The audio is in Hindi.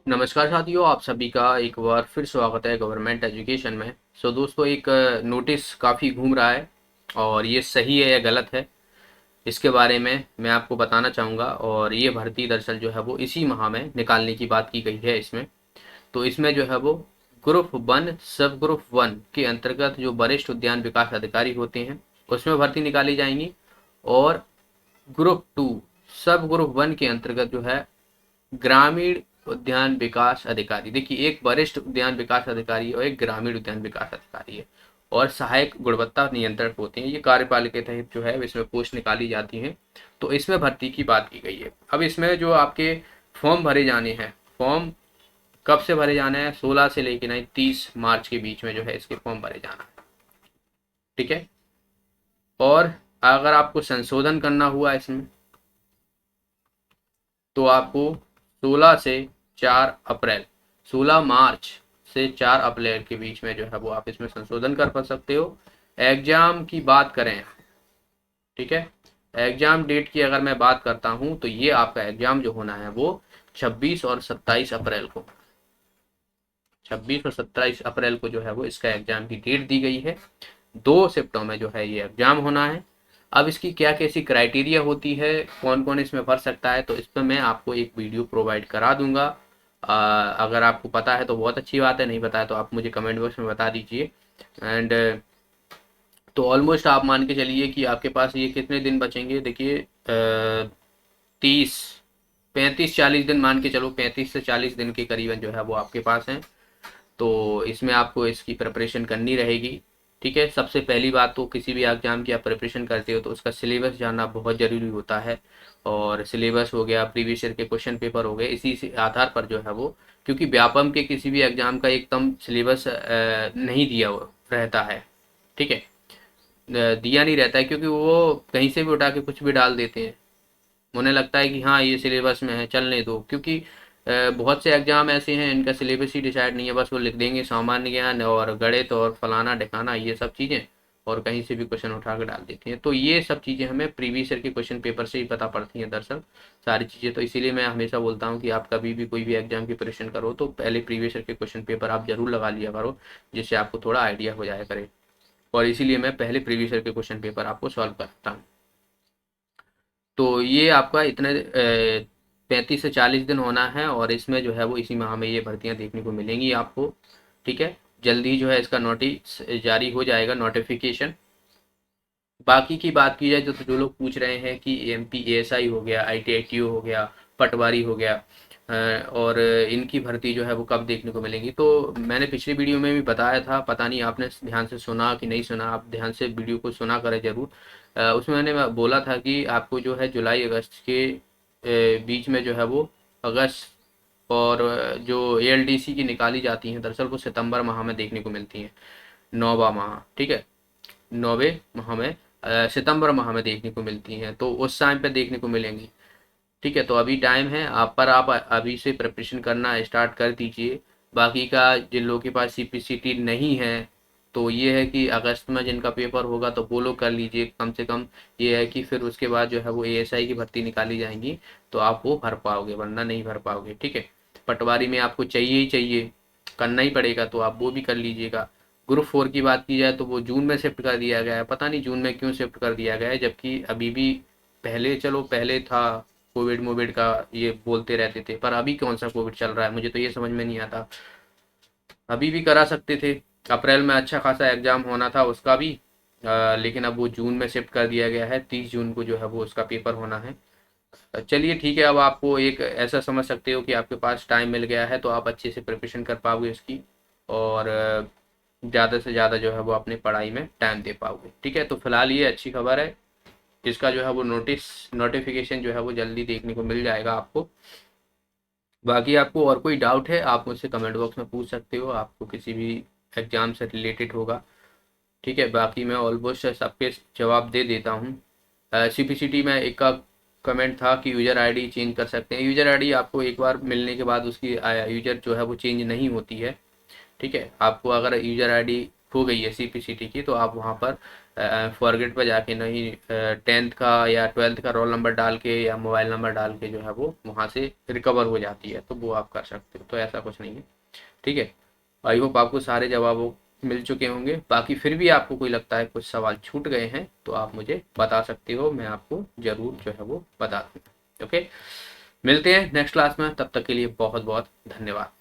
नमस्कार साथियों, आप सभी का एक बार फिर स्वागत है गवर्नमेंट एजुकेशन में। दोस्तों, एक नोटिस काफ़ी घूम रहा है और ये सही है या गलत है, इसके बारे में मैं आपको बताना चाहूँगा। और ये भर्ती दरअसल जो है वो इसी माह में निकालने की बात की गई है इसमें। तो इसमें जो है वो ग्रुप 1 सब ग्रुप 1 के अंतर्गत जो वरिष्ठ उद्यान विकास अधिकारी होते हैं उसमें भर्ती निकाली जाएंगी। और ग्रुप 2 सब ग्रुप 1 के अंतर्गत जो है ग्रामीण उद्यान विकास अधिकारी, देखिए एक वरिष्ठ उद्यान विकास अधिकारी और एक ग्रामीण उद्यान विकास अधिकारी है। और सहायक गुणवत्ता नियंत्रक होते हैं, ये कार्यपालिका के तहत जो है इसमें पोस्ट निकाली जाती है। तो इसमें भर्ती की बात की गई है। अब इसमें जो आपके फॉर्म भरे जाने हैं, फॉर्म कब से भरे जाने हैं? 16 से लेकर नहीं 30 मार्च के बीच में जो है इसके फॉर्म भरे जाना है। ठीक है। और अगर आपको संशोधन करना हुआ इसमें तो आपको 16 से 4 अप्रैल 16 मार्च से 4 अप्रैल के बीच में जो है वो आप इसमें संशोधन कर सकते हो। एग्जाम की बात करें, ठीक है, एग्जाम डेट की अगर मैं बात करता हूं तो ये आपका एग्जाम जो होना है वो 26 और 27 अप्रैल को, 26 और 27 अप्रैल को जो है वो इसका एग्जाम की डेट दी गई है। 2 शिफ्टों में जो है ये एग्जाम होना है। अब इसकी क्या कैसी क्राइटेरिया होती है, कौन कौन इसमें भर सकता है, तो इस पर मैं आपको एक वीडियो प्रोवाइड करा दूंगा। अगर आपको पता है तो बहुत अच्छी बात है, नहीं पता है तो आप मुझे कमेंट बॉक्स में बता दीजिए। एंड तो ऑलमोस्ट आप मान के चलिए कि आपके पास ये कितने दिन बचेंगे, देखिए 30 35 40 दिन मान के चलो, 35 से 40 दिन के करीबन जो है वो आपके पास हैं। तो इसमें आपको इसकी प्रिपरेशन करनी रहेगी। ठीक है, सबसे पहली बात तो किसी भी एग्जाम की आप प्रिपरेशन करते हो तो उसका सिलेबस जानना बहुत ज़रूरी होता है। और सिलेबस हो गया, प्रीवियस ईयर के क्वेश्चन पेपर हो गए, इसी से आधार पर जो है वो, क्योंकि व्यापम के किसी भी एग्जाम का एकदम सिलेबस नहीं दिया रहता है। ठीक है, दिया नहीं रहता है क्योंकि वो कहीं से भी उठा के कुछ भी डाल देते हैं। उन्हें लगता है कि हाँ ये सिलेबस में है, चलने दो। क्योंकि बहुत से एग्जाम ऐसे हैं इनका सिलेबस ही डिसाइड नहीं है, बस वो लिख देंगे सामान्य ज्ञान और गणित और फलाना ढिकाना ये सब चीज़ें, और कहीं से भी क्वेश्चन उठा कर डाल देते हैं। तो ये सब चीज़ें हमें प्रीवियस ईयर के क्वेश्चन पेपर से ही पता पड़ती हैं दरअसल, सारी चीज़ें। तो इसीलिए मैं हमेशा बोलता हूँ कि आप कभी भी कोई भी एग्जाम की प्रिपरेशन करो तो पहले प्रीवियस ईयर के क्वेश्चन पेपर आप जरूर लगा लिया करो, जिससे आपको थोड़ा आइडिया हो जाया करे। और इसीलिए मैं पहले प्रीवियस ईयर के क्वेश्चन पेपर आपको सॉल्व कराता हूँ। तो ये आपका इतने 35 से 40 दिन होना है और इसमें जो है वो इसी माह में ये भर्तियां देखने को मिलेंगी आपको। ठीक है, जल्दी जो है इसका नोटिस जारी हो जाएगा, नोटिफिकेशन। बाकी की बात की जाए तो जो लोग पूछ रहे हैं कि एमपी एएसआई हो गया, आईटीआईटीओ हो गया, पटवारी हो गया, और इनकी भर्ती जो है वो कब देखने को मिलेंगी, तो मैंने पिछली वीडियो में भी बताया था। पता नहीं आपने ध्यान से सुना कि नहीं सुना, आप ध्यान से वीडियो को सुना करें जरूर। उसमें मैंने बोला था कि आपको जो है जुलाई अगस्त के बीच में जो है वो, अगस्त और जो एएलडीसी की निकाली जाती हैं दरअसल वो सितंबर माह में देखने को मिलती हैं, नौवा माह। ठीक है, 9वें माह में, सितंबर माह में देखने को मिलती हैं, तो उस टाइम पे देखने को मिलेंगी। ठीक है, तो अभी टाइम है आप पर, आप अभी से प्रिपरेशन करना स्टार्ट कर दीजिए। बाकी का जिन लोगों के पास सीपीसीटी नहीं है तो ये है कि अगस्त में जिनका पेपर होगा तो वो लोग कर लीजिए कम से कम। ये है कि फिर उसके बाद जो है वो एएसआई की भर्ती निकाली जाएंगी तो आप वो भर पाओगे, वरना नहीं भर पाओगे। ठीक है, पटवारी में आपको चाहिए ही चाहिए, करना ही पड़ेगा, तो आप वो भी कर लीजिएगा। ग्रुप 4 की बात की जाए तो वो जून में शिफ्ट कर दिया गया है, पता नहीं जून में क्यों शिफ्ट कर दिया गया है, जबकि अभी भी पहले, चलो पहले था, कोविड मोविड का ये बोलते रहते थे, पर अभी कौन सा कोविड चल रहा है मुझे तो ये समझ में नहीं आता। अभी भी करा सकते थे, अप्रैल में अच्छा खासा एग्जाम होना था उसका भी। लेकिन अब वो जून में शिफ्ट कर दिया गया है, 30 जून को जो है वो उसका पेपर होना है। चलिए ठीक है, अब आपको एक ऐसा समझ सकते हो कि आपके पास टाइम मिल गया है तो आप अच्छे से प्रिपरेशन कर पाओगे इसकी। और ज़्यादा से ज़्यादा जो है वो अपनी पढ़ाई में टाइम दे पाओगे। ठीक है, तो फिलहाल ये अच्छी खबर है, इसका जो है वो नोटिफिकेशन जो है वो जल्दी देखने को मिल जाएगा आपको। बाकी आपको और कोई डाउट है आप मुझसे कमेंट बॉक्स में पूछ सकते हो, आपको किसी भी एग्जाम से रिलेटेड होगा। ठीक है, बाकी मैं ऑलमोस्ट सबके जवाब दे देता हूँ। सीपीसीटी में एक का कमेंट था कि यूजर आईडी चेंज कर सकते हैं। यूजर आईडी आपको एक बार मिलने के बाद उसकी यूजर जो है वो चेंज नहीं होती है। ठीक है, आपको अगर यूजर आईडी खो गई है सीपीसीटी की तो आप वहाँ पर फॉरगेट पर जाके नहीं 10th का या 12th का रोल नंबर डाल के या मोबाइल नंबर डाल के जो है वो वहाँ से रिकवर हो जाती है, तो वो आप कर सकते हो, तो ऐसा कुछ नहीं है। ठीक है, आई होप आपको सारे जवाब वो मिल चुके होंगे। बाकी फिर भी आपको कोई लगता है कुछ सवाल छूट गए हैं तो आप मुझे बता सकते हो, मैं आपको ज़रूर जो है वो बता दूँगा। ओके, मिलते हैं नेक्स्ट क्लास में, तब तक के लिए बहुत बहुत धन्यवाद।